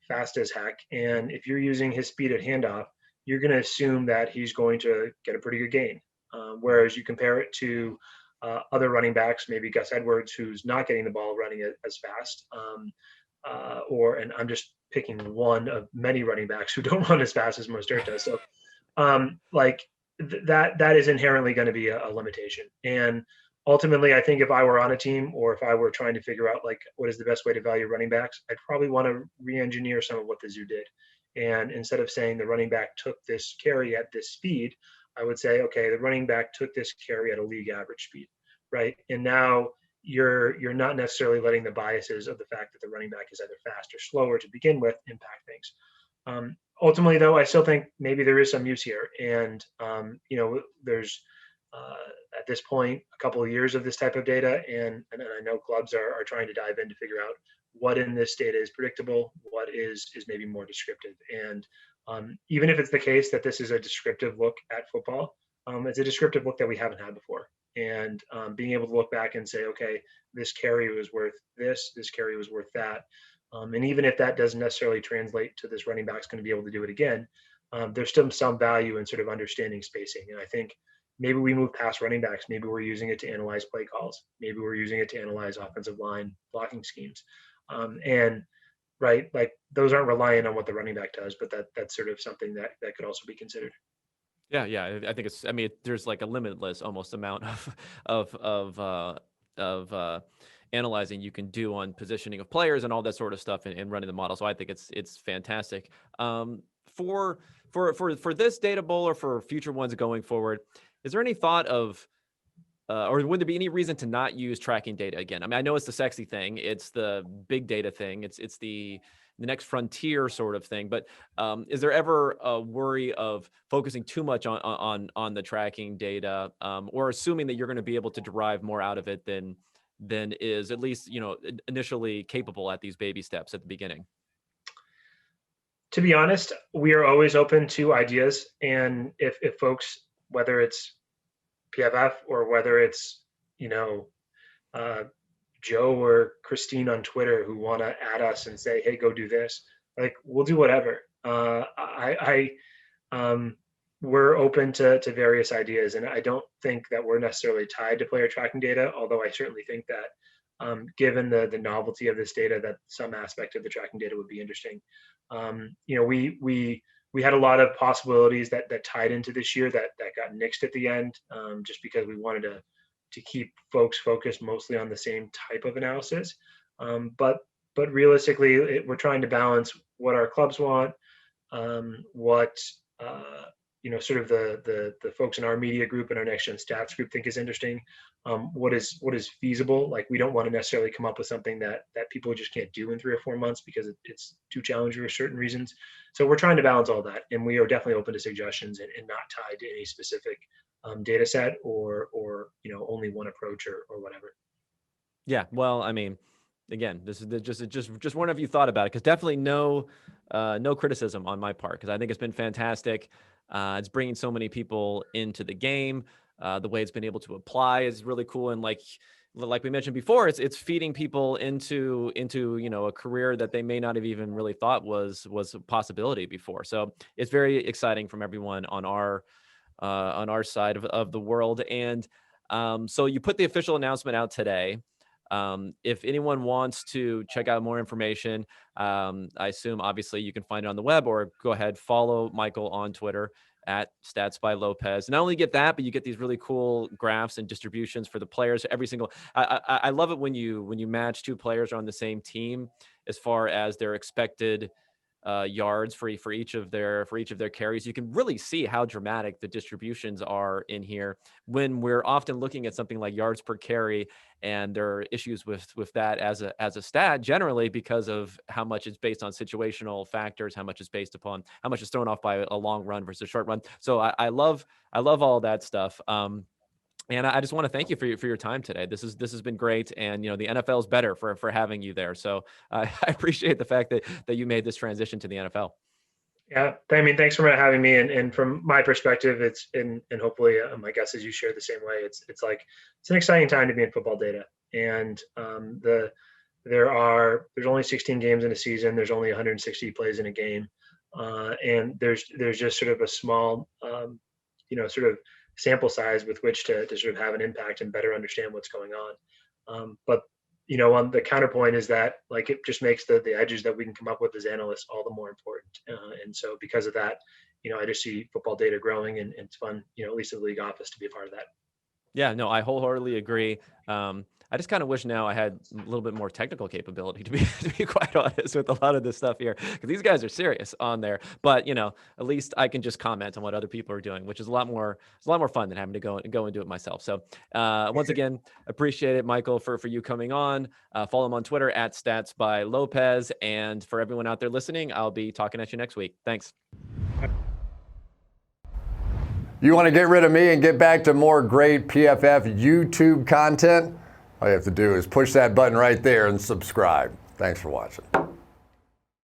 fast as heck, and if you're using his speed at handoff, you're going to assume that he's going to get a pretty good gain. Whereas you compare it to other running backs, maybe Gus Edwards, who's not getting the ball running as fast. And I'm just picking one of many running backs who don't run as fast as Mostert does. So, that is inherently going to be a limitation. And ultimately, I think if I were on a team or if I were trying to figure out like what is the best way to value running backs, I'd probably want to re-engineer some of what the zoo did. And instead of saying the running back took this carry at this speed, I would say, okay, the running back took this carry at a league average speed, right? And now you're not necessarily letting the biases of the fact that the running back is either fast or slower to begin with impact things. Ultimately, though, I still think maybe there is some use here, and there's at this point a couple of years of this type of data, and I know clubs are trying to dive in to figure out what in this data is predictable, what is maybe more descriptive, and even if it's the case that this is a descriptive look at football, it's a descriptive look that we haven't had before. And being able to look back and say, okay, this carry was worth this carry was worth that. And even if that doesn't necessarily translate to this running back's going to be able to do it again, there's still some value in sort of understanding spacing. And I think maybe we move past running backs. Maybe we're using it to analyze play calls. Maybe we're using it to analyze offensive line blocking schemes. And right, like those aren't reliant on what the running back does, but that's sort of something that could also be considered. Yeah. I think there's like a limitless almost amount of analyzing you can do on positioning of players and all that sort of stuff and running the model. So I think it's fantastic. For this data bowl or for future ones going forward, is there any thought of or would there be any reason to not use tracking data again? I know it's the sexy thing, it's the big data thing, it's the next frontier sort of thing. But is there ever a worry of focusing too much on the tracking data, or assuming that you're going to be able to derive more out of it than is at least initially capable at these baby steps at the beginning? To be honest, we are always open to ideas, and if folks, whether it's PFF or whether it's uh, Joe or Christine on Twitter who want to add us and say, "Hey, go do this," like we'll do whatever. we're open to various ideas, and I don't think that we're necessarily tied to player tracking data, although I certainly think that given the novelty of this data, that some aspect of the tracking data would be interesting. We had a lot of possibilities that tied into this year that got nixed at the end, just because we wanted to keep folks focused mostly on the same type of analysis. But realistically, we're trying to balance what our clubs want, what sort of the folks in our media group and our next gen stats group think is interesting, what is feasible. Like, we don't want to necessarily come up with something that people just can't do in 3 or 4 months because it's too challenging for certain reasons. So we're trying to balance all that, and we are definitely open to suggestions and not tied to any specific data set or only one approach or whatever. Yeah, well, I mean, again, this is just one of you thought about it, because definitely no criticism on my part, because I think it's been fantastic. It's bringing so many people into the game. The way it's been able to apply is really cool, and like we mentioned before, it's feeding people into a career that they may not have even really thought was a possibility before. So it's very exciting from everyone on our side of the world. And so you put the official announcement out today. If anyone wants to check out more information, I assume obviously you can find it on the web, or go ahead, follow Michael on Twitter at Stats by Lopez. Not only get that, but you get these really cool graphs and distributions for the players. Every single, I love it when you match 2 players on the same team as far as their expected yards for each of their carries. You can really see how dramatic the distributions are in here, when we're often looking at something like yards per carry, and there are issues with that as a stat, generally because of how much it's based on situational factors, how much is based upon how much is thrown off by a long run versus a short run. So I love all that stuff. And I just want to thank you for your time today. This has been great, and the NFL is better for having you there. So I appreciate the fact that you made this transition to the NFL. Yeah, I mean, thanks for having me. And from my perspective, it's and hopefully my guess is you share the same way. It's an exciting time to be in football data, and there's only 16 games in a season. There's only 160 plays in a game, and there's just sort of a small sort of sample size with which to sort of have an impact and better understand what's going on. But on the counterpoint is that, like, it just makes the edges that we can come up with as analysts all the more important. And so because of that, I just see football data growing, and it's fun, at least at the league office, to be a part of that. Yeah, no, I wholeheartedly agree. I just kind of wish now I had a little bit more technical capability, to be quite honest, with a lot of this stuff here, because these guys are serious on there. But at least I can just comment on what other people are doing, which is a lot more fun than having to go and do it myself. So once again, appreciate it, Michael, for you coming on. Follow him on Twitter at Stats by Lopez, and for everyone out there listening, I'll be talking at you next week. Thanks. You want to get rid of me and get back to more great PFF YouTube content? All you have to do is push that button right there and subscribe. Thanks for watching.